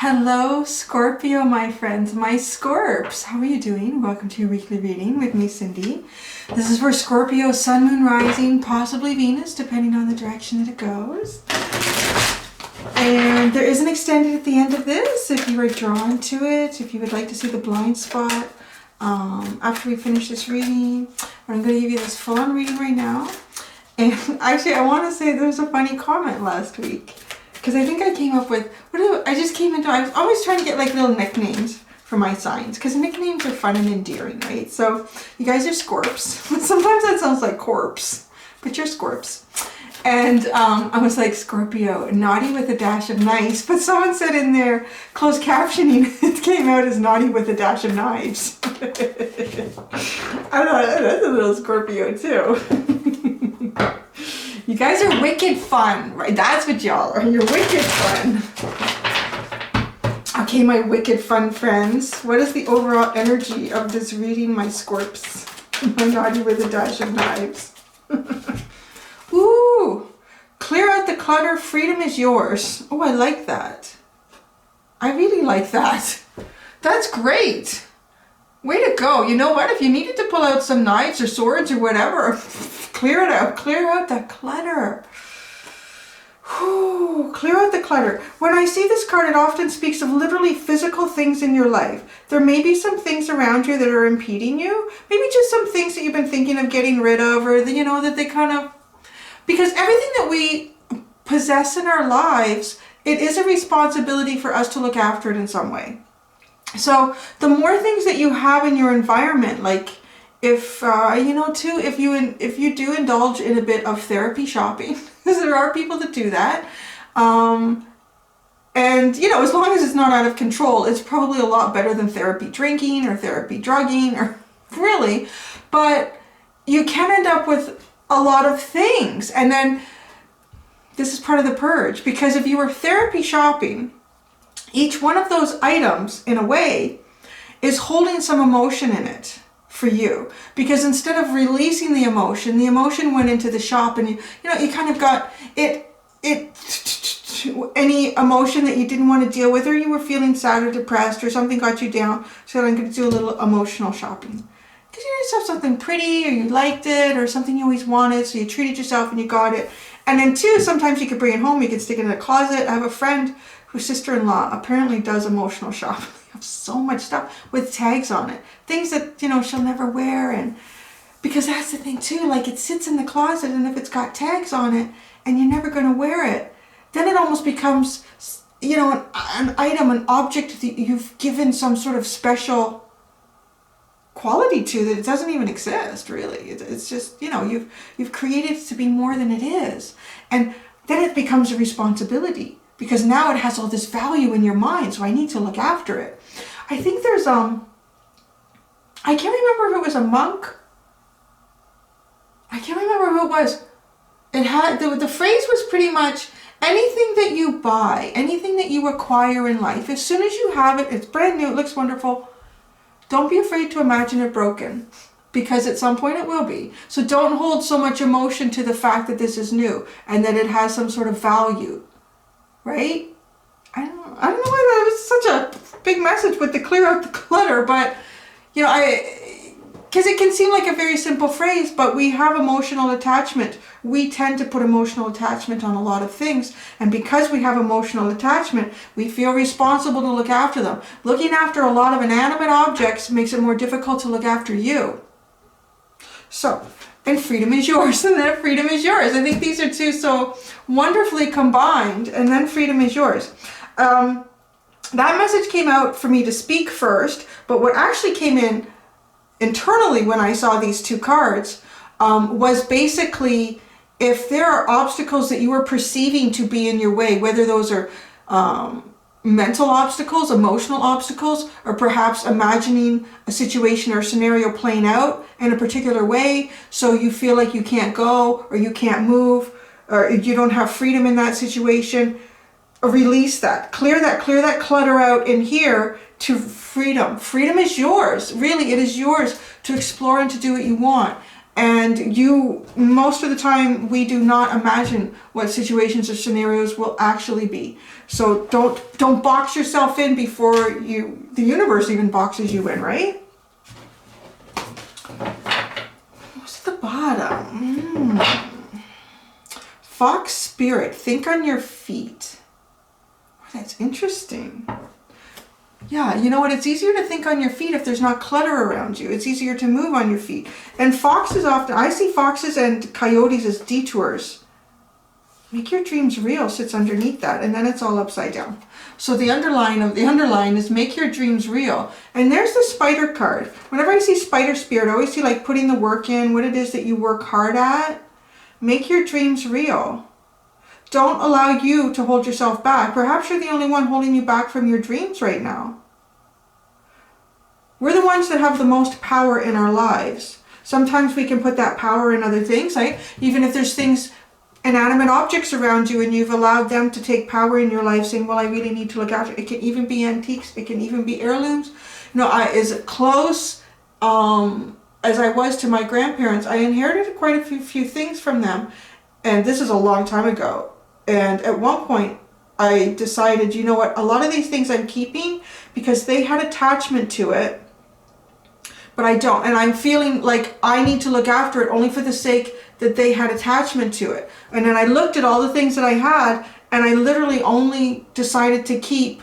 Hello Scorpio, my friends, my Scorps. How are you doing? Welcome to your weekly reading with me, Cindy. This is for Scorpio, Sun, Moon, Rising, possibly Venus, depending on the direction that it goes. And there is an extended at the end of this if you are drawn to it, if you would like to see the blind spot. After we finish this reading, I'm going to give you this full-on reading right now. And actually, I want to say there was a funny comment last week. Because I think I came up with, I was always trying to get like little nicknames for my signs. Because nicknames are fun and endearing, right? So you guys are Scorps. Sometimes that sounds like corpse, but you're Scorps. And I was like, Scorpio, naughty with a dash of nice. But someone said in their closed captioning, it came out as naughty with a dash of knives. I thought, that's a little Scorpio too. You guys are wicked fun, right? That's what y'all are. You're wicked fun. Okay, my wicked fun friends. What is the overall energy of this reading, my Scorps? My naughty with a dash of knives. Ooh, clear out the clutter. Freedom is yours. Oh, I like that. I really like that. That's great. Way to go. You know what? If you needed to pull out some knives or swords or whatever, clear it out. Clear out the clutter. Whew, clear out the clutter. When I see this card, it often speaks of literally physical things in your life. There may be some things around you that are impeding you. Maybe just some things that you've been thinking of getting rid of, or that they kind of... Because everything that we possess in our lives, it is a responsibility for us to look after it in some way. So the more things that you have in your environment, like if if you do indulge in a bit of therapy shopping, because there are people that do that, and as long as it's not out of control, it's probably a lot better than therapy drinking or therapy drugging, or really. But you can end up with a lot of things, and then this is part of the purge, because if you were therapy shopping, each one of those items, in a way, is holding some emotion in it for you. Because instead of releasing the emotion went into the shop, and you kind of got it. Any emotion that you didn't want to deal with, or you were feeling sad or depressed, or something got you down. So I'm going to do a little emotional shopping. Because you just have something pretty, or you liked it, or something you always wanted, so you treated yourself and you got it. And then two, sometimes you could bring it home, you could stick it in a closet. I have a friend whose sister-in-law apparently does emotional shopping. They have so much stuff with tags on it. Things that, she'll never wear. And because that's the thing too, like it sits in the closet, and if it's got tags on it and you're never going to wear it, then it almost becomes, an item, an object that you've given some sort of special quality to that it doesn't even exist, really. It's just, you've created it to be more than it is. And then it becomes a responsibility, because now it has all this value in your mind, so I need to look after it. I think there's, I can't remember if it was a monk. I can't remember who it was. It had, the phrase was pretty much, anything that you buy, anything that you acquire in life, as soon as you have it, it's brand new, it looks wonderful, don't be afraid to imagine it broken, because at some point it will be. So don't hold so much emotion to the fact that this is new and that it has some sort of value, right? I don't know why that was such a big message with the clear out the clutter, but because it can seem like a very simple phrase, but we have emotional attachment. We tend to put emotional attachment on a lot of things. And because we have emotional attachment, we feel responsible to look after them. Looking after a lot of inanimate objects makes it more difficult to look after you. So, and freedom is yours, and then freedom is yours. I think these are two so wonderfully combined, and then freedom is yours. That message came out for me to speak first, but what actually came in internally when I saw these two cards was basically, if there are obstacles that you are perceiving to be in your way, whether those are mental obstacles, emotional obstacles, or perhaps imagining a situation or scenario playing out in a particular way, so you feel like you can't go, or you can't move, or you don't have freedom in that situation, release that. Clear that clutter out in here to freedom. Freedom is yours. Really, it is yours to explore and to do what you want. And you, most of the time, we do not imagine what situations or scenarios will actually be. So don't box yourself in before the universe even boxes you in, right? What's at the bottom? Fox spirit, think on your feet. Oh, that's interesting. Yeah, you know what? It's easier to think on your feet if there's not clutter around you. It's easier to move on your feet. And foxes often, I see foxes and coyotes as detours. Make your dreams real sits underneath that, and then it's all upside down. So the underline of the underline is make your dreams real. And there's the spider card. Whenever I see spider spirit, I always see like putting the work in, what it is that you work hard at. Make your dreams real. Don't allow you to hold yourself back. Perhaps you're the only one holding you back from your dreams right now. We're the ones that have the most power in our lives. Sometimes we can put that power in other things, right? Even if there's things, inanimate objects around you, and you've allowed them to take power in your life, saying, well, I really need to look after it. It can even be antiques. It can even be heirlooms. No, as close as I was to my grandparents, I inherited quite a few things from them. And this is a long time ago. And at one point, I decided, you know what, a lot of these things I'm keeping because they had attachment to it, but I don't. And I'm feeling like I need to look after it only for the sake that they had attachment to it. And then I looked at all the things that I had, and I literally only decided to keep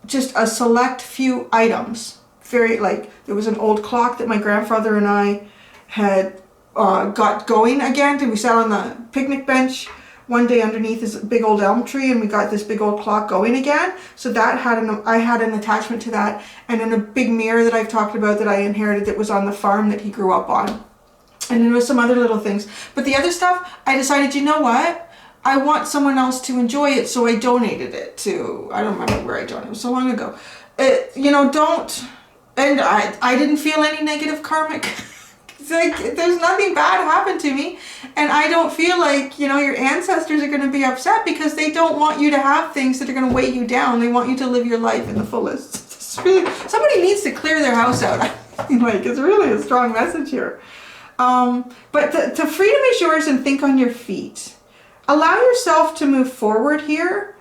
just a select few items. Very, like, there was an old clock that my grandfather and I had got going again, and we sat on the picnic bench one day underneath this big old elm tree, and we got this big old clock going again. So that I had an attachment to that. And then a big mirror that I've talked about that I inherited that was on the farm that he grew up on. And then there was some other little things. But the other stuff, I decided, you know what? I want someone else to enjoy it, so I donated it to, I don't remember where I donated, it was so long ago. You know, don't, and I didn't feel any negative karmic. It's like, there's nothing bad happened to me, and I don't feel like, you know, your ancestors are going to be upset because they don't want you to have things that are going to weigh you down. They want you to live your life in the fullest. It's really, somebody needs to clear their house out. Like, it's really a strong message here. But the freedom is yours, and think on your feet. Allow yourself to move forward here.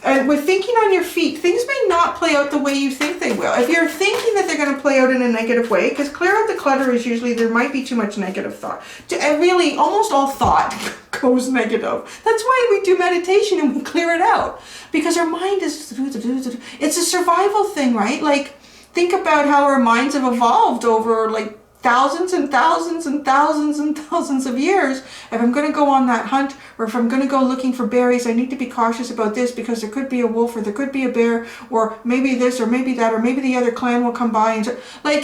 And with thinking on your feet, things may not play out the way you think they will. If you're thinking that they're going to play out in a negative way, because clear out the clutter is usually, there might be too much negative thought. And really, almost all thought goes negative. That's why we do meditation and we clear it out. Because our mind is, it's a survival thing, right? Like, think about how our minds have evolved over like thousands and thousands and thousands and thousands of years. If I'm going to go on that hunt, or if I'm going to go looking for berries, I need to be cautious about this because there could be a wolf, or there could be a bear, or maybe this, or maybe that, or maybe the other clan will come by and like,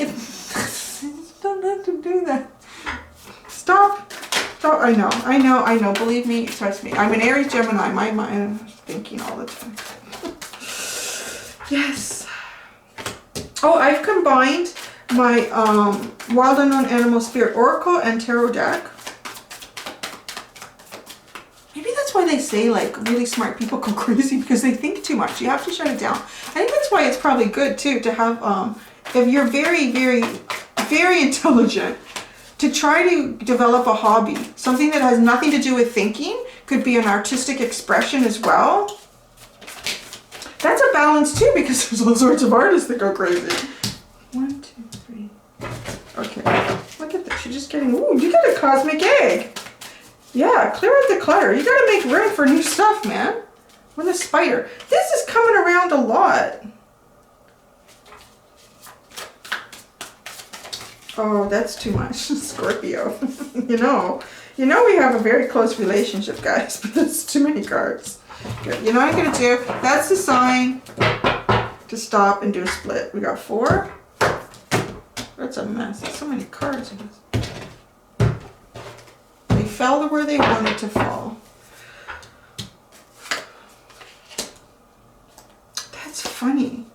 don't have to do that. Stop. I know. Believe me, trust me. I'm an Aries Gemini. My mind is thinking all the time. Yes. Oh, I've combined my Wild Unknown Animal Spirit Oracle and Tarot deck. Maybe that's why they say like really smart people go crazy, because they think too much. You have to shut it down. I think that's why it's probably good too to have, if you're very, very, very intelligent, to try to develop a hobby. Something that has nothing to do with thinking. Could be an artistic expression as well. That's a balance too, because there's all sorts of artists that go crazy. 1, 2, 3. Okay, look at this. You're just getting, ooh, you got a cosmic egg. Yeah, clear out the clutter. You gotta make room for new stuff, man. With a spider. This is coming around a lot. Oh, that's too much. Scorpio. You know we have a very close relationship, guys, but that's too many cards. Good. You know what I'm gonna do? That's the sign to stop and do a split. We got 4. That's a mess. There's so many cards in this. They fell where they wanted to fall. That's funny.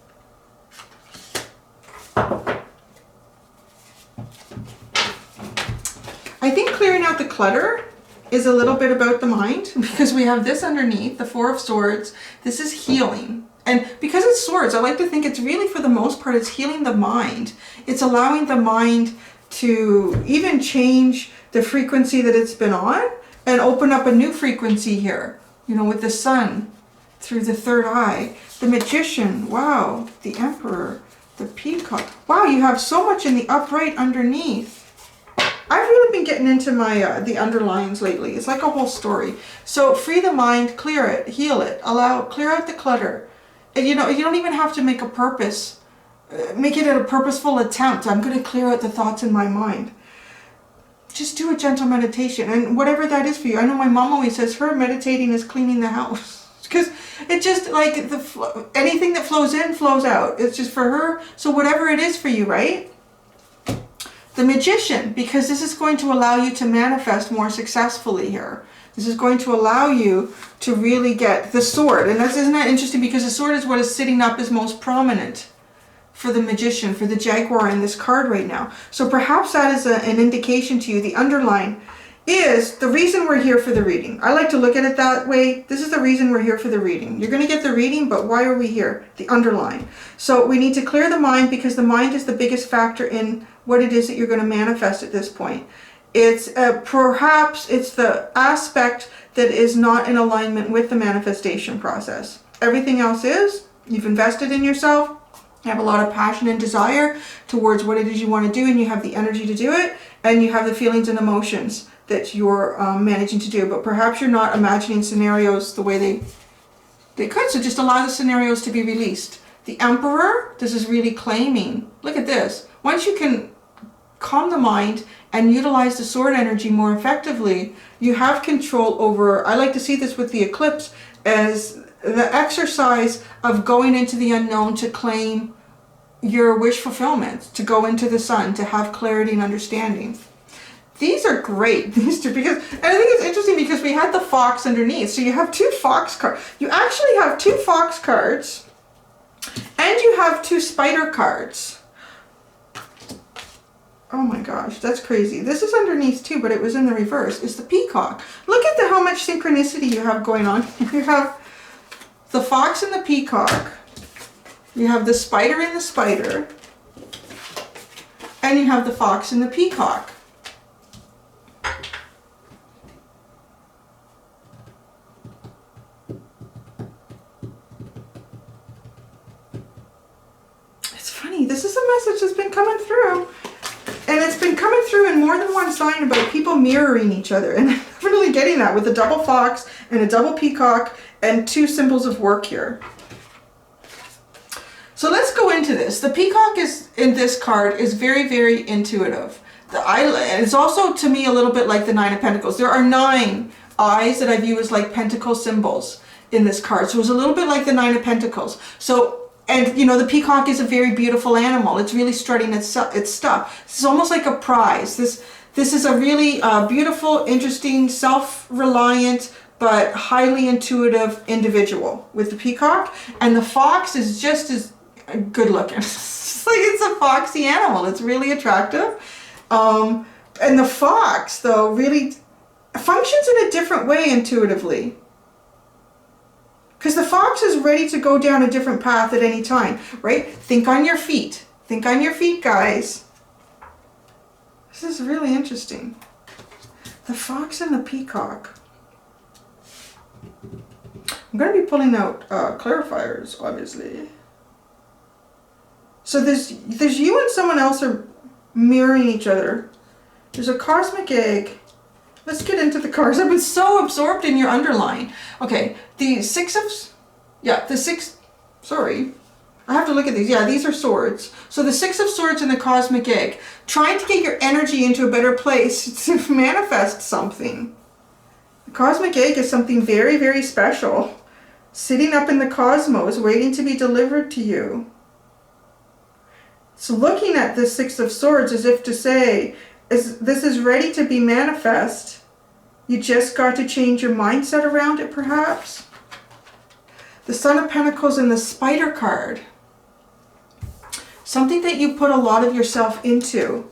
I think clearing out the clutter is a little bit about the mind, because we have this underneath, the 4 of Swords. This is healing. And because it's swords, I like to think it's really, for the most part, it's healing the mind. It's allowing the mind to even change the frequency that it's been on and open up a new frequency here, you know, with the sun through the third eye, the Magician, wow, the Emperor, the Peacock. Wow, you have so much in the upright underneath. I've really been getting into my the underlines lately. It's like a whole story. So free the mind, clear it, heal it, clear out the clutter. And you know, you don't even have to make a purpose. Make it a purposeful attempt. I'm going to clear out the thoughts in my mind. Just do a gentle meditation, and whatever that is for you. I know my mom always says her meditating is cleaning the house, because it just like anything that flows in flows out. It's just for her. So whatever it is for you, right? The Magician, because this is going to allow you to manifest more successfully here. This is going to allow you to really get the Sword. And isn't that interesting? Because the Sword is what is sitting up as most prominent for the Magician, for the Jaguar in this card right now. So perhaps that is an indication to you. The underline is the reason we're here for the reading. I like to look at it that way. This is the reason we're here for the reading. You're going to get the reading, but why are we here? The underline. So we need to clear the mind, because the mind is the biggest factor in what it is that you're going to manifest at this point. It's perhaps it's the aspect that is not in alignment with the manifestation process. Everything else is. You've invested in yourself. You have a lot of passion and desire towards what it is you want to do, and you have the energy to do it, and you have the feelings and emotions that you're managing to do. But perhaps you're not imagining scenarios the way they could. So just allow the scenarios to be released. The Emperor, this is really claiming. Look at this. Once you can calm the mind and utilize the Sword energy more effectively, you have control over, I like to see this with the eclipse as the exercise of going into the unknown to claim your wish fulfillment, to go into the sun, to have clarity and understanding. These are great, these two, because, and I think it's interesting because we had the Fox underneath. So you have two Fox cards. You actually have two Fox cards, and you have two Spider cards. Oh my gosh, that's crazy. This is underneath too, but it was in the reverse. It's the Peacock. Look at how much synchronicity you have going on. You have the Fox and the Peacock. You have the Spider and the Spider. And you have the Fox and the Peacock. It's funny. This is a message that's been coming through. And it's been coming through in more than one sign about people mirroring each other. And I'm really getting that with a double fox and a double peacock and two symbols of work here. So let's go into this. The peacock is in this card is very, very intuitive. It's also to me a little bit like the Nine of Pentacles. There are 9 eyes that I view as like pentacle symbols in this card. So it's a little bit like the Nine of Pentacles. So, and you know, the peacock is a very beautiful animal. It's really strutting its stuff. It's almost like a prize. This is a really beautiful, interesting, self-reliant, but highly intuitive individual with the peacock. And the fox is just as good looking. It's like it's a foxy animal. It's really attractive. And the fox, though, really functions in a different way intuitively. Because the fox is ready to go down a different path at any time, right? Think on your feet. Think on your feet, guys. This is really interesting. The fox and the peacock. I'm going to be pulling out clarifiers, obviously. So there's you and someone else are mirroring each other. There's a cosmic egg. Let's get into the cards. I've been so absorbed in your underline. Okay, the sorry. I have to look at these. Yeah, these are swords. So the 6 of Swords and the cosmic egg. Trying to get your energy into a better place to manifest something. The cosmic egg is something very, very special. Sitting up in the cosmos, waiting to be delivered to you. So looking at the 6 of Swords as if to say, this is ready to be manifest. You just got to change your mindset around it, perhaps. The Son of Pentacles and the Spider card. Something that you put a lot of yourself into.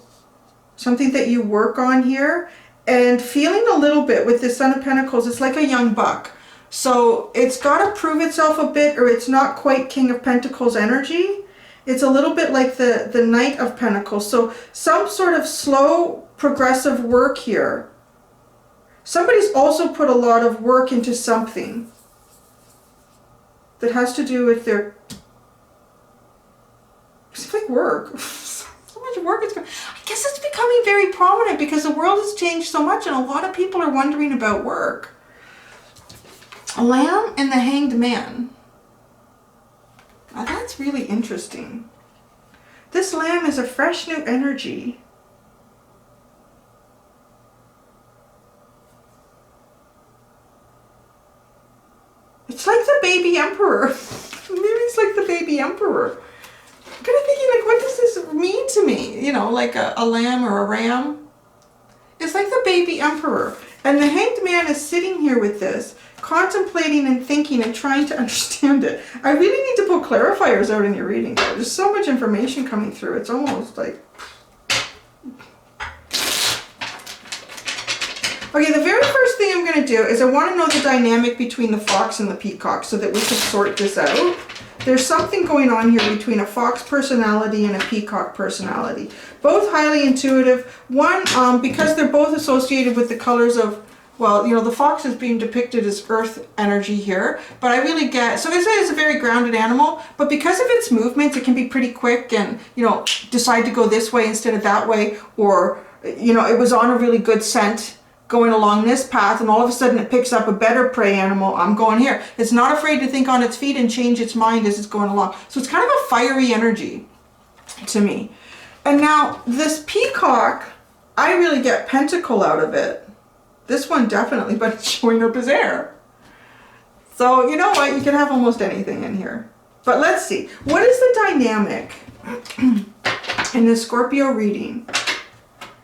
Something that you work on here. And feeling a little bit with the Son of Pentacles, it's like a young buck. So it's got to prove itself a bit, or it's not quite King of Pentacles energy. It's a little bit like the Knight of Pentacles. So some sort of slow, progressive work here. Somebody's also put a lot of work into something that has to do with their, it's like work. So much work is going, I guess it's becoming very prominent because the world has changed so much and a lot of people are wondering about work. A Lamb and the Hanged Man. Now that's really interesting. This Lamb is a fresh new energy. It's like the baby emperor. Maybe it's like the baby emperor. I'm kind of thinking, like, what does this mean to me? You know, like a lamb or a ram. It's like the baby emperor. And the Hanged Man is sitting here with this, contemplating and thinking and trying to understand it. I really need to put clarifiers out in your reading. There's so much information coming through. It's almost like... Okay, the very first thing I'm going to do is I want to know the dynamic between the fox and the peacock so that we can sort this out. There's something going on here between a fox personality and a peacock personality. Both highly intuitive. One, because they're both associated with the colors of, well, you know, the fox is being depicted as earth energy here, but I really get, so this is a very grounded animal, but because of its movements, it can be pretty quick and, you know, decide to go this way instead of that way, or, you know, it was on a really good scent going along this path and all of a sudden it picks up a better prey animal. I'm going here. It's not afraid to think on its feet and change its mind as it's going along. So it's kind of a fiery energy to me. And now this peacock, I really get pentacle out of it. This one definitely, but it's showing up as air. So you know what? You can have almost anything in here. But let's see. What is the dynamic in this Scorpio reading?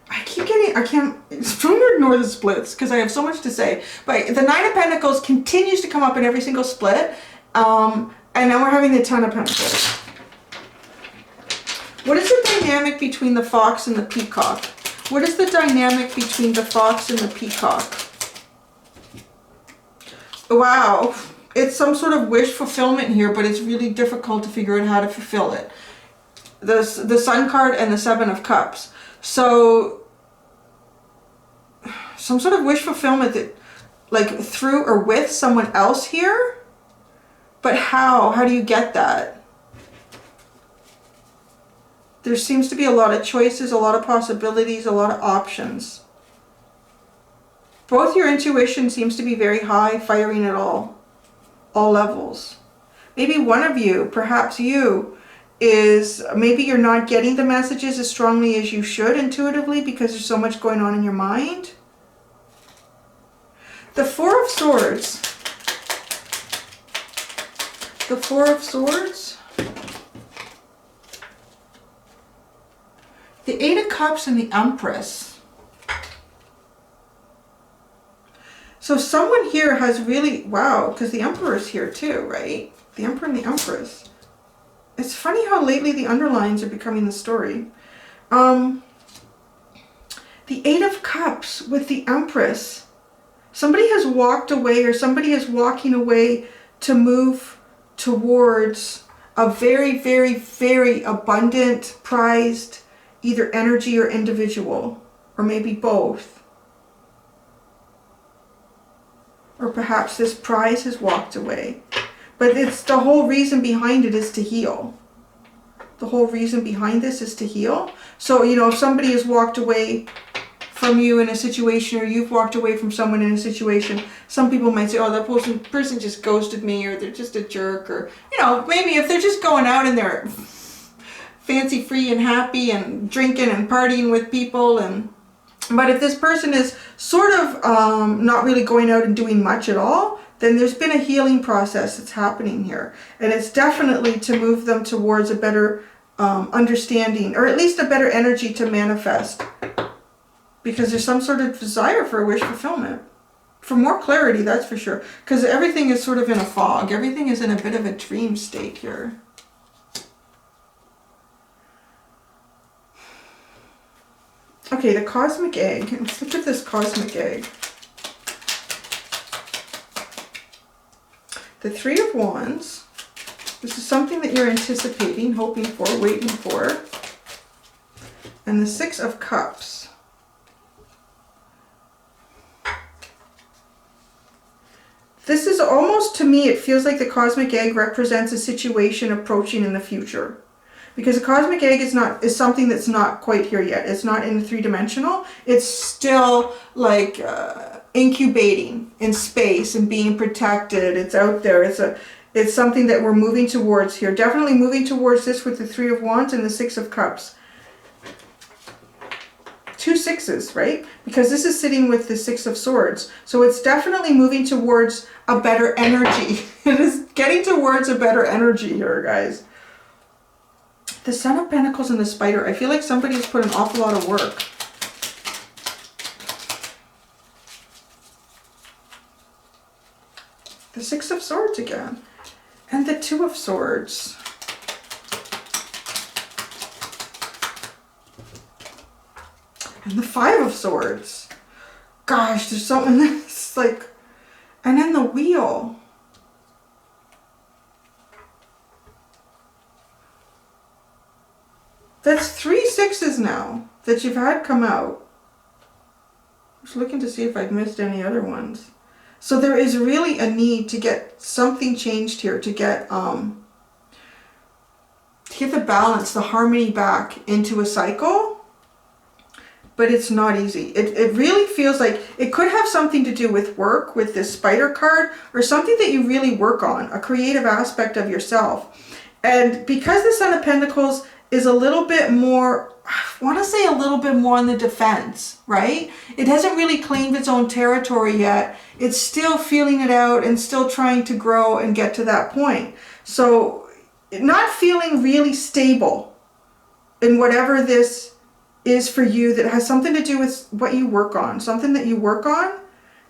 I can't, I'm trying to ignore the splits because I have so much to say. But the Nine of Pentacles continues to come up in every single split. And now we're having the Ten of Pentacles. What is the dynamic between the fox and the peacock? What is the dynamic between the fox and the peacock? Wow. It's some sort of wish fulfillment here, but it's really difficult to figure out how to fulfill it. The Sun card and the Seven of Cups. So some sort of wish fulfillment that, like, through or with someone else here, but how do you get that? There seems to be a lot of choices, a lot of possibilities, a lot of options. Both your intuition seems to be very high, firing at all levels. Maybe one of you, perhaps you, is, maybe you're not getting the messages as strongly as you should intuitively because there's so much going on in your mind. The Four of Swords. The Four of Swords. The Eight of Cups and the Empress. So someone here has really, wow, because the Emperor's here too, right? The Emperor and the Empress. It's funny how lately the underlines are becoming the story. The Eight of Cups with the Empress. Somebody has walked away, or somebody is walking away to move towards a very, very, very abundant, prized, either energy or individual, or maybe both. Or perhaps this prize has walked away. But it's the whole reason behind it is to heal. The whole reason behind this is to heal. So, you know, if somebody has walked away from you in a situation, or you've walked away from someone in a situation, some people might say, oh, that person just ghosted me, or they're just a jerk, or, you know, maybe if they're just going out and they're fancy free and happy and drinking and partying with people, and but if this person is sort of not really going out and doing much at all, then there's been a healing process that's happening here. And it's definitely to move them towards a better understanding, or at least a better energy to manifest. Because there's some sort of desire for a wish fulfillment. For more clarity, that's for sure. Because everything is sort of in a fog. Everything is in a bit of a dream state here. Okay, the cosmic egg. Let's look at this cosmic egg. The Three of Wands, This is something that you're anticipating, hoping for, waiting for. And the Six of Cups. This is almost, to me, it feels like the cosmic egg represents a situation approaching in the future. Because the cosmic egg is something that's not quite here yet. It's not in the three-dimensional. It's still like incubating in space and being protected. It's out there. It's something that we're moving towards here. Definitely moving towards this with the Three of Wands and the Six of Cups. 2 sixes, right? Because this is sitting with the Six of Swords. So it's definitely moving towards a better energy. It is getting towards a better energy here, guys. The Son of Pentacles and the Spider. I feel like somebody's put an awful lot of work. The Six of Swords again. And the Two of Swords. And the Five of Swords. Gosh, there's something that's like... And then the Wheel. That's 3 sixes now that you've had come out. I was looking to see if I'd missed any other ones. So there is really a need to get something changed here, to get the balance, the harmony back into a cycle. But it's not easy. It really feels like it could have something to do with work, with this Spider card, or something that you really work on, a creative aspect of yourself. And because the Son of Pentacles is a little bit more, I want to say a little bit more on the defense, right? It hasn't really claimed its own territory yet. It's still feeling it out and still trying to grow and get to that point. So not feeling really stable in whatever this is for you, that has something to do with what you work on, something that you work on,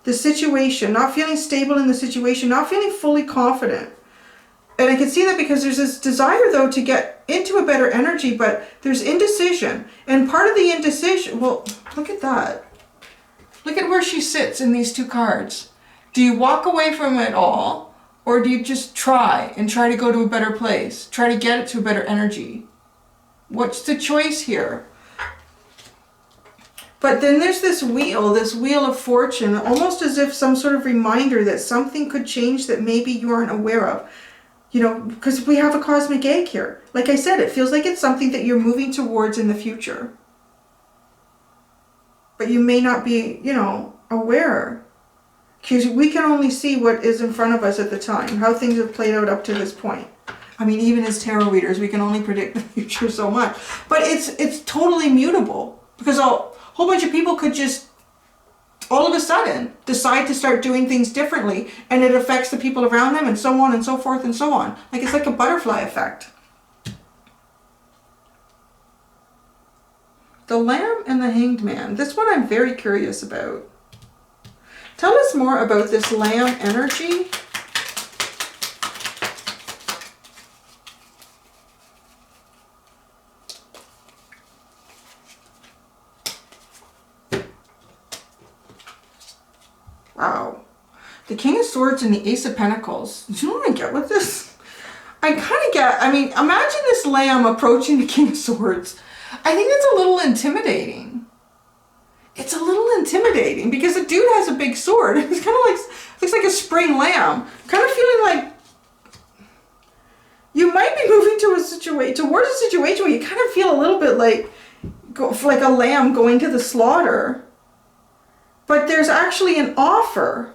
the situation, not feeling stable in the situation, not feeling fully confident. And I can see that because there's this desire, though, to get into a better energy, but there's indecision. And part of the indecision, well, look at that. Look at where she sits in these 2 cards. Do you walk away from it all, or do you just try to go to a better place, try to get it to a better energy? What's the choice here? But then there's this wheel of fortune, almost as if some sort of reminder that something could change that maybe you aren't aware of. You know, because we have a cosmic egg here. Like I said, it feels like it's something that you're moving towards in the future. But you may not be, you know, aware. Because we can only see what is in front of us at the time, how things have played out up to this point. I mean, even as tarot readers, we can only predict the future so much. But it's totally mutable. Because a whole bunch of people could just, all of a sudden, decide to start doing things differently, and it affects the people around them, and so on and so forth and so on. Like, it's like a butterfly effect. The Lamb and the Hanged Man. This one I'm very curious about. Tell us more about this Lamb energy. Wow. The King of Swords and the Ace of Pentacles. Do you know what I get with this? I kind of get, I mean, imagine this lamb approaching the King of Swords. I think it's a little intimidating. It's a little intimidating because the dude has a big sword. It's kind of like, looks like a spring lamb. Kind of feeling like you might be moving to a towards a situation where you kind of feel a little bit like a lamb going to the slaughter. But there's actually an offer.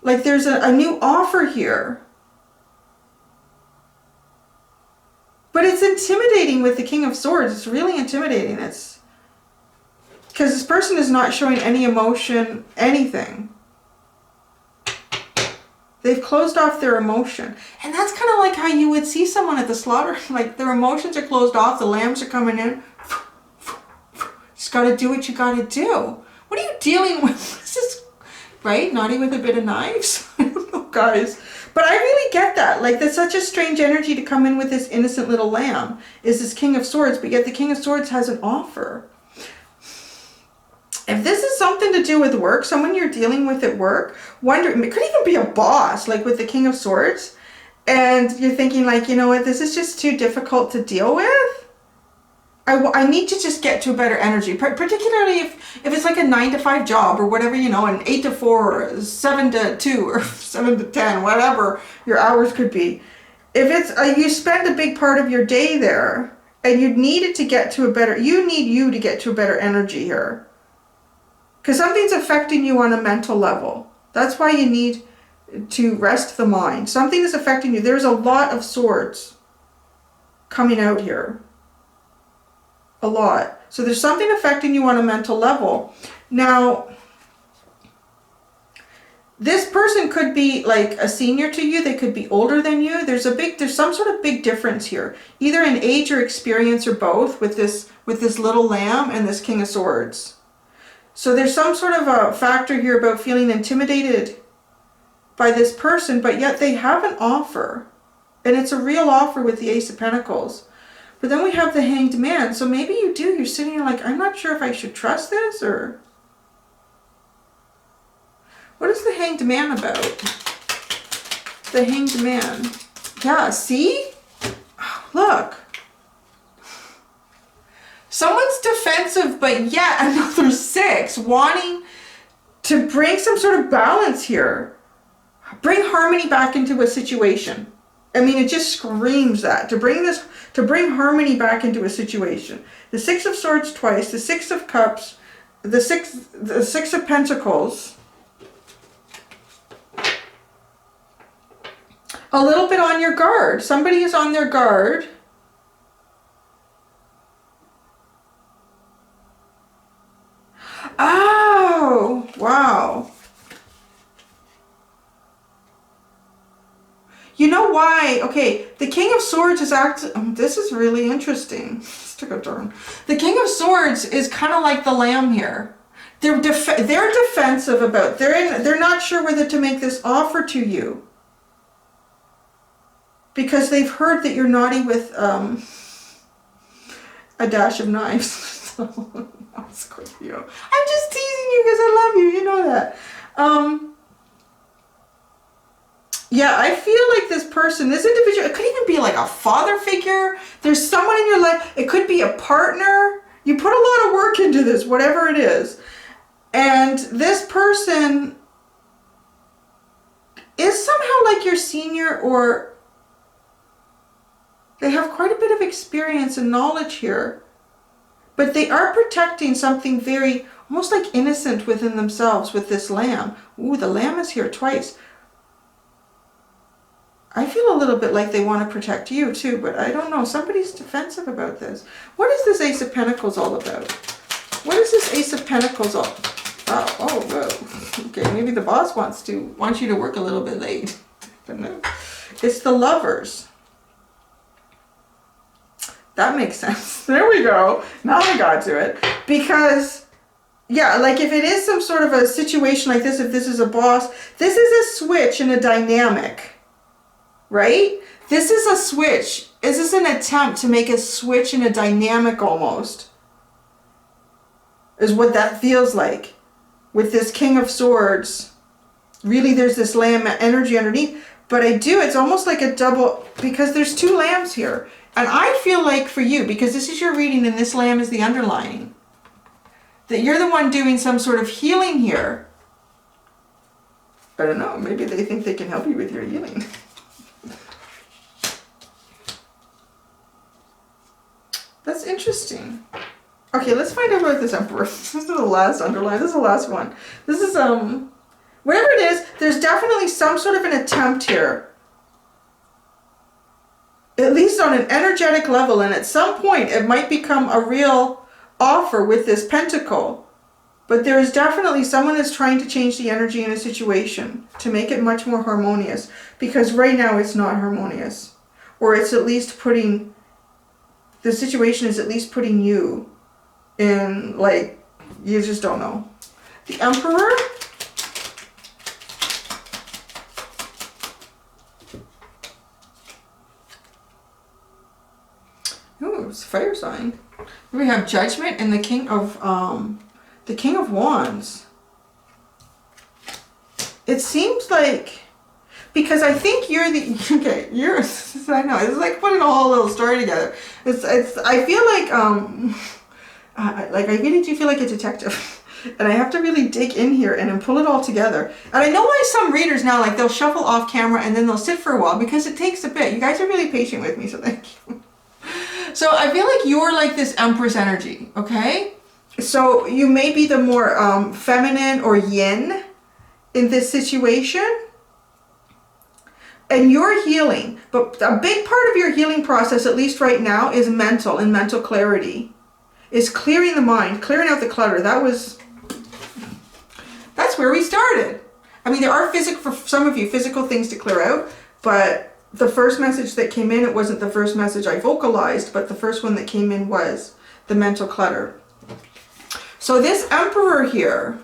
Like there's a new offer here. But it's intimidating with the King of Swords. It's really intimidating. It's because this person is not showing any emotion, anything. They've closed off their emotion. And that's kind of like how you would see someone at the slaughter. Like their emotions are closed off. The lambs are coming in. Just got to do what you got to do. What are you dealing with? This is, right? Naughty with a bit of knives? I don't know, guys. But I really get that. Like, that's such a strange energy to come in with this innocent little lamb. Is this King of Swords, but yet the King of Swords has an offer. If this is something to do with work, someone you're dealing with at work, it could even be a boss, like with the King of Swords. And you're thinking like, you know what, this is just too difficult to deal with. I need to just get to a better energy, particularly if it's like a 9-to-5 job or whatever, you know, an 8 to 4, or 7 to 2, or 7 to 10, whatever your hours could be. If it's, you spend a big part of your day there and you need it to get to a better, you to get to a better energy here. Because something's affecting you on a mental level. That's why you need to rest the mind. Something is affecting you. There's a lot of swords coming out here. A lot. So there's something affecting you on a mental level. Now, this person could be like a senior to you. They could be older than you. There's some sort of big difference here, either in age or experience or both with this little lamb and this King of Swords. So there's some sort of a factor here about feeling intimidated by this person, but yet they have an offer, and it's a real offer with the Ace of Pentacles. But then we have the Hanged Man. So maybe you're sitting here like, I'm not sure if I should trust this, or what is the Hanged Man about? The Hanged Man. Yeah, see? Look. Someone's defensive, but yet another 6 wanting to bring some sort of balance here. Bring harmony back into a situation. I mean, it just screams that. To bring harmony back into a situation. The 6 of Swords twice, the 6 of Cups, the six of Pentacles. A little bit on your guard. Somebody is on their guard. Oh, wow. You know why? Okay, the King of Swords is this is really interesting. This took a turn. The King of Swords is kind of like the lamb here. They're defensive about. They're not sure whether to make this offer to you because they've heard that you're naughty with a dash of knives. Scorpio. I'm just teasing you because I love you. You know that. Yeah, I feel like this person, this individual, it could even be like a father figure. There's someone in your life. It could be a partner. You put a lot of work into this, whatever it is. And this person is somehow like your senior, or they have quite a bit of experience and knowledge here. But they are protecting something very, almost like innocent within themselves with this lamb. Ooh, the lamb is here twice. I feel a little bit like they want to protect you too, but I don't know. Somebody's defensive about this. What is this Ace of Pentacles all about? What is this Ace of Pentacles all? Oh, whoa. Okay, maybe the boss wants you to work a little bit late. But no. It's the Lovers. That makes sense. There we go. Now I got to it. Because, yeah, like if it is some sort of a situation like this, if this is a boss, this is a switch in a dynamic. Right? This is a switch. This is an attempt to make a switch in a dynamic almost. Is what that feels like. With this King of Swords. Really there's this lamb energy underneath. But it's almost like a double, because there's 2 lambs here. And I feel like for you, because this is your reading and this lamb is the underlining, that you're the one doing some sort of healing here. I don't know. Maybe they think they can help you with your healing. That's interesting. Okay, let's find out about this Emperor. This is the last underline. This is the last one. This is, whatever it is, there's definitely some sort of an attempt here. At least on an energetic level, and at some point it might become a real offer with this pentacle. But there is definitely someone is trying to change the energy in a situation to make it much more harmonious. Because right now it's not harmonious. Or it's at least putting... The situation is at least putting you in, like, you just don't know. The Emperor. Ooh, it's a fire sign. We have Judgment and the King of Wands. It seems like Because I think you're the, okay, I know, it's like putting a whole little story together. I feel like I really do feel like a detective. And I have to really dig in here and then pull it all together. And I know why some readers now, like, they'll shuffle off camera and then they'll sit for a while, because it takes a bit. You guys are really patient with me, so thank you. So I feel like you're like this Empress energy, okay? So you may be the more feminine or yin in this situation. And you're healing. But a big part of your healing process, at least right now, is mental and mental clarity. Is clearing the mind, clearing out the clutter. That's where we started. I mean, there are for some of you, physical things to clear out, but the first message that came in, it wasn't the first message I vocalized, but the first one that came in was the mental clutter. So this Emperor here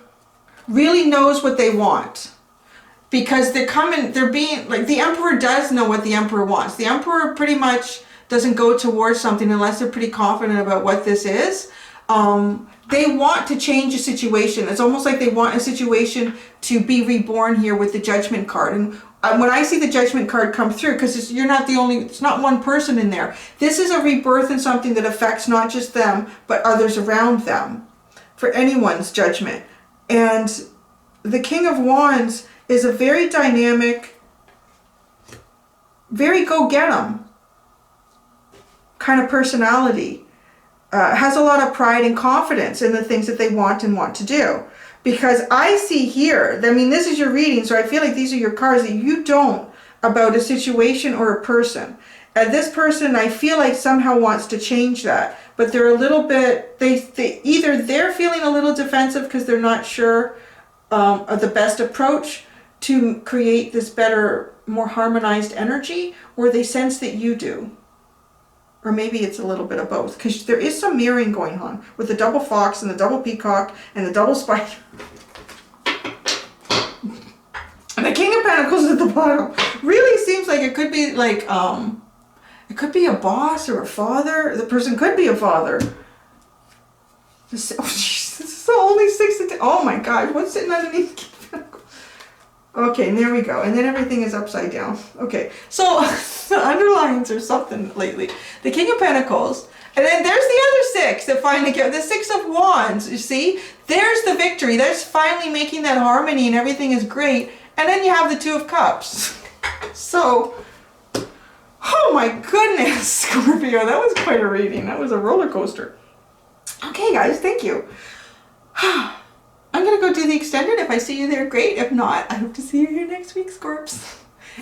really knows what they want, because they're being, like, the Emperor does know what the Emperor wants. The Emperor pretty much doesn't go towards something unless they're pretty confident about what this is. They want to change a situation. It's almost like they want a situation to be reborn here with the Judgment card. And when I see the Judgment card come through, because you're not the only, it's not one person in there. This is a rebirth in something that affects not just them, but others around them, for anyone's judgment. And the King of Wands is a very dynamic, very go-get-em kind of personality. Has a lot of pride and confidence in the things that they want and want to do. Because I see here, I mean, this is your reading, so I feel like these are your cards that you don't about a situation or a person. And this person, I feel like somehow wants to change that. But they're a little bit, either they're feeling a little defensive because they're not sure of the best approach to create this better, more harmonized energy, or they sense that you do. Or maybe it's a little bit of both, because there is some mirroring going on with the double fox and the double peacock and the double spider. And the King of Pentacles at the bottom really seems like it could be like, it could be a boss or a father. The person could be a father. This is only 6 to 10. Oh my God, what's sitting underneath King of Pentacles? Okay, and there we go. And then everything is upside down. Okay, so the underlines or something lately. The King of Pentacles. And then there's the other 6 that finally get the 6 of Wands. You see? There's the victory. There's finally making that harmony and everything is great. And then you have the 2 of Cups. So, oh my goodness, Scorpio. That was quite a reading. That was a roller coaster. Okay, guys. Thank you. I'm going to go do the extended. If I see you there, great. If not, I hope to see you here next week, Scorps.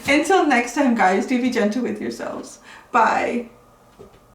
Until next time, guys, do be gentle with yourselves. Bye.